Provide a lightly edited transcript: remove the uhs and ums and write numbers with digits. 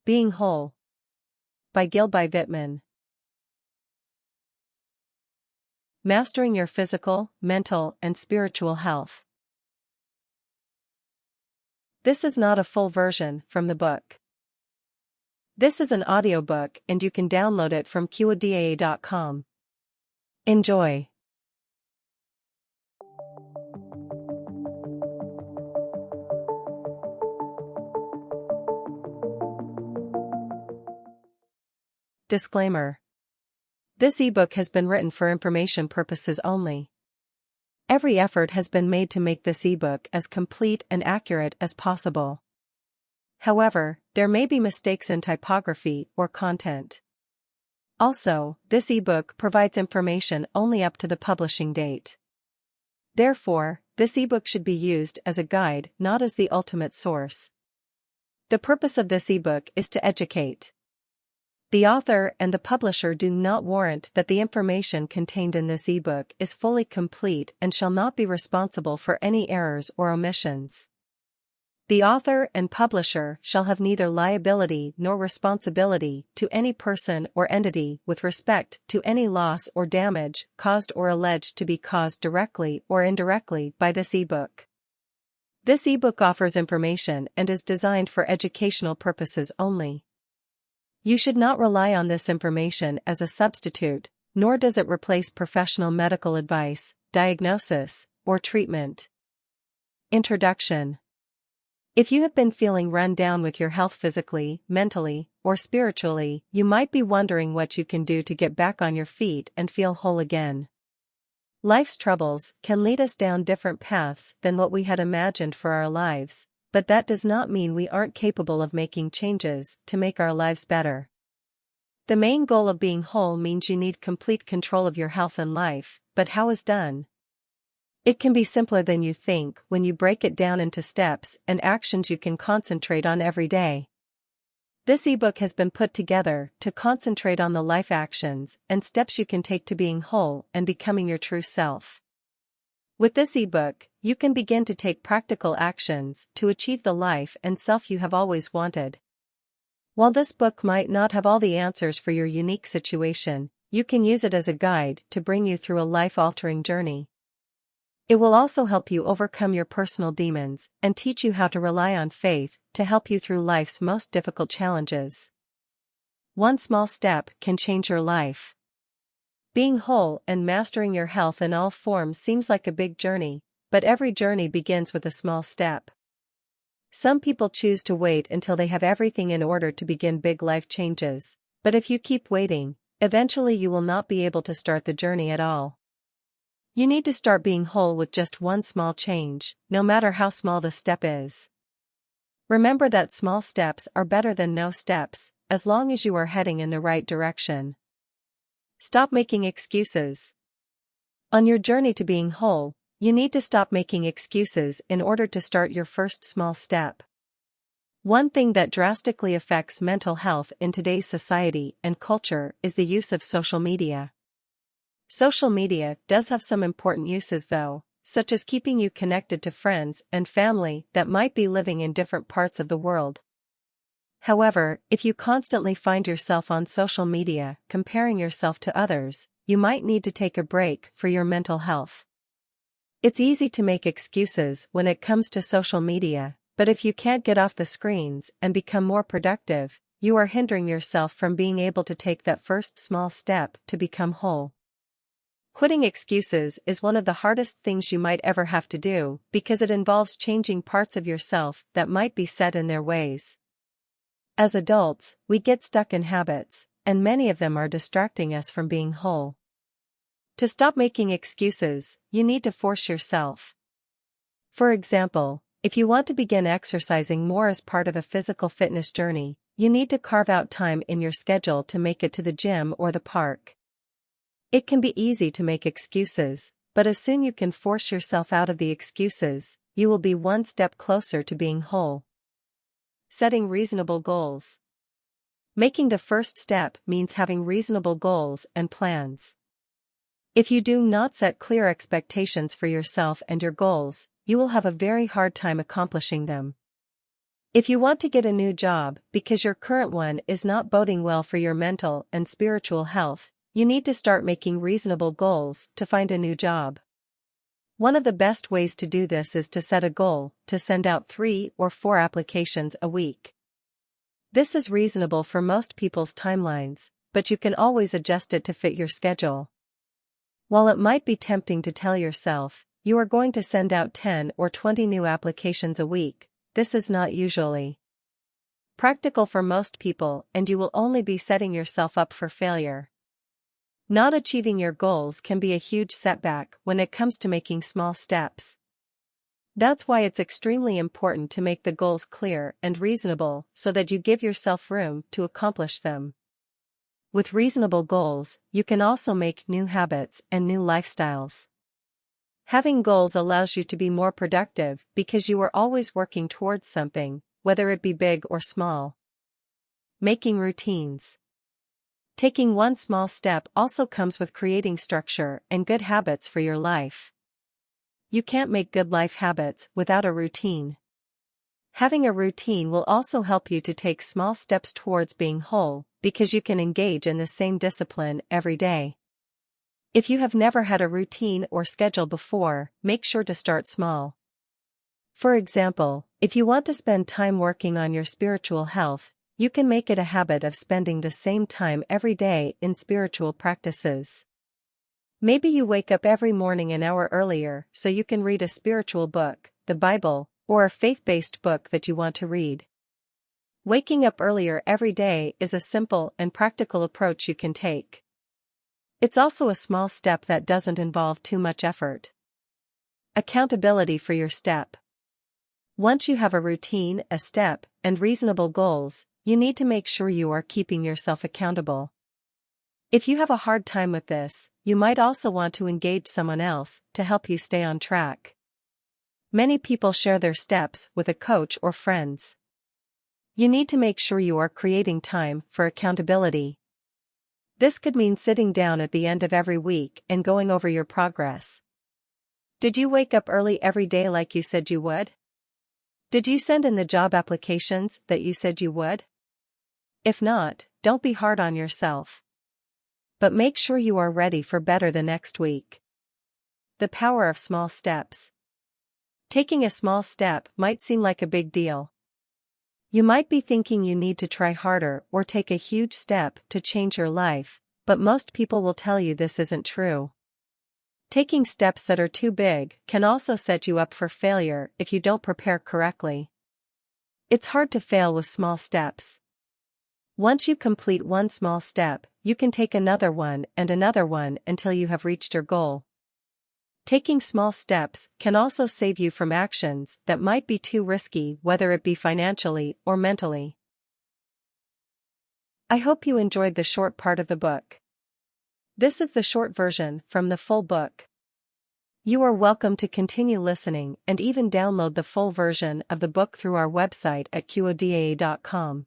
Being Whole by Gilbi Vitman. Mastering your physical, mental, and spiritual health. This is not a full version from the book. This is an audiobook and you can download it from qadaa.com. Enjoy. Disclaimer. This ebook has been written for information purposes only. Every effort has been made to make this ebook as complete and accurate as possible. However, there may be mistakes in typography or content. Also, this ebook provides information only up to the publishing date. Therefore, this ebook should be used as a guide, not as the ultimate source. The purpose of this ebook is to educate. The author and the publisher do not warrant that the information contained in this ebook is fully complete and shall not be responsible for any errors or omissions. The author and publisher shall have neither liability nor responsibility to any person or entity with respect to any loss or damage caused or alleged to be caused directly or indirectly by this ebook. This ebook offers information and is designed for educational purposes only. You should not rely on this information as a substitute, nor does it replace professional medical advice, diagnosis, or treatment. Introduction. If you have been feeling run down with your health physically, mentally, or spiritually, you might be wondering what you can do to get back on your feet and feel whole again. Life's troubles can lead us down different paths than what we had imagined for our lives, but that does not mean we aren't capable of making changes to make our lives better. The main goal of being whole means you need complete control of your health and life, but how is done? It can be simpler than you think when you break it down into steps and actions you can concentrate on every day. This ebook has been put together to concentrate on the life actions and steps you can take to being whole and becoming your true self. With this ebook, you can begin to take practical actions to achieve the life and self you have always wanted. While this book might not have all the answers for your unique situation, you can use it as a guide to bring you through a life-altering journey. It will also help you overcome your personal demons and teach you how to rely on faith to help you through life's most difficult challenges. One small step can change your life. Being whole and mastering your health in all forms seems like a big journey, but every journey begins with a small step. Some people choose to wait until they have everything in order to begin big life changes, but if you keep waiting, eventually you will not be able to start the journey at all. You need to start being whole with just one small change, no matter how small the step is. Remember that small steps are better than no steps, as long as you are heading in the right direction. Stop making excuses. On your journey to being whole, you need to stop making excuses in order to start your first small step. One thing that drastically affects mental health in today's society and culture is the use of social media. Social media does have some important uses though, such as keeping you connected to friends and family that might be living in different parts of the world. However, if you constantly find yourself on social media comparing yourself to others, you might need to take a break for your mental health. It's easy to make excuses when it comes to social media, but if you can't get off the screens and become more productive, you are hindering yourself from being able to take that first small step to become whole. Quitting excuses is one of the hardest things you might ever have to do because it involves changing parts of yourself that might be set in their ways. As adults, we get stuck in habits, and many of them are distracting us from being whole. To stop making excuses, you need to force yourself. For example, if you want to begin exercising more as part of a physical fitness journey, you need to carve out time in your schedule to make it to the gym or the park. It can be easy to make excuses, but as soon as you can force yourself out of the excuses, you will be one step closer to being whole. Setting reasonable goals. Making the first step means having reasonable goals and plans. If you do not set clear expectations for yourself and your goals, you will have a very hard time accomplishing them. If you want to get a new job because your current one is not boding well for your mental and spiritual health, you need to start making reasonable goals to find a new job. One of the best ways to do this is to set a goal to send out 3 or 4 applications a week. This is reasonable for most people's timelines, but you can always adjust it to fit your schedule. While it might be tempting to tell yourself, you are going to send out 10 or 20 new applications a week, this is not usually practical for most people, and you will only be setting yourself up for failure. Not achieving your goals can be a huge setback when it comes to making small steps. That's why it's extremely important to make the goals clear and reasonable so that you give yourself room to accomplish them. With reasonable goals, you can also make new habits and new lifestyles. Having goals allows you to be more productive because you are always working towards something, whether it be big or small. Making routines. Taking one small step also comes with creating structure and good habits for your life. You can't make good life habits without a routine. Having a routine will also help you to take small steps towards being whole, because you can engage in the same discipline every day. If you have never had a routine or schedule before, make sure to start small. For example, if you want to spend time working on your spiritual health, you can make it a habit of spending the same time every day in spiritual practices. Maybe you wake up every morning an hour earlier so you can read a spiritual book, the Bible, or a faith-based book that you want to read. Waking up earlier every day is a simple and practical approach you can take. It's also a small step that doesn't involve too much effort. Accountability for your step. Once you have a routine, a step, and reasonable goals, you need to make sure you are keeping yourself accountable. If you have a hard time with this, you might also want to engage someone else to help you stay on track. Many people share their steps with a coach or friends. You need to make sure you are creating time for accountability. This could mean sitting down at the end of every week and going over your progress. Did you wake up early every day like you said you would? Did you send in the job applications that you said you would? If not, don't be hard on yourself. But make sure you are ready for better the next week. The power of small steps. Taking a small step might seem like a big deal. You might be thinking you need to try harder or take a huge step to change your life, but most people will tell you this isn't true. Taking steps that are too big can also set you up for failure if you don't prepare correctly. It's hard to fail with small steps. Once you complete one small step, you can take another one until you have reached your goal. Taking small steps can also save you from actions that might be too risky, whether it be financially or mentally. I hope you enjoyed the short part of the book. This is the short version from the full book. You are welcome to continue listening and even download the full version of the book through our website at qodaa.com.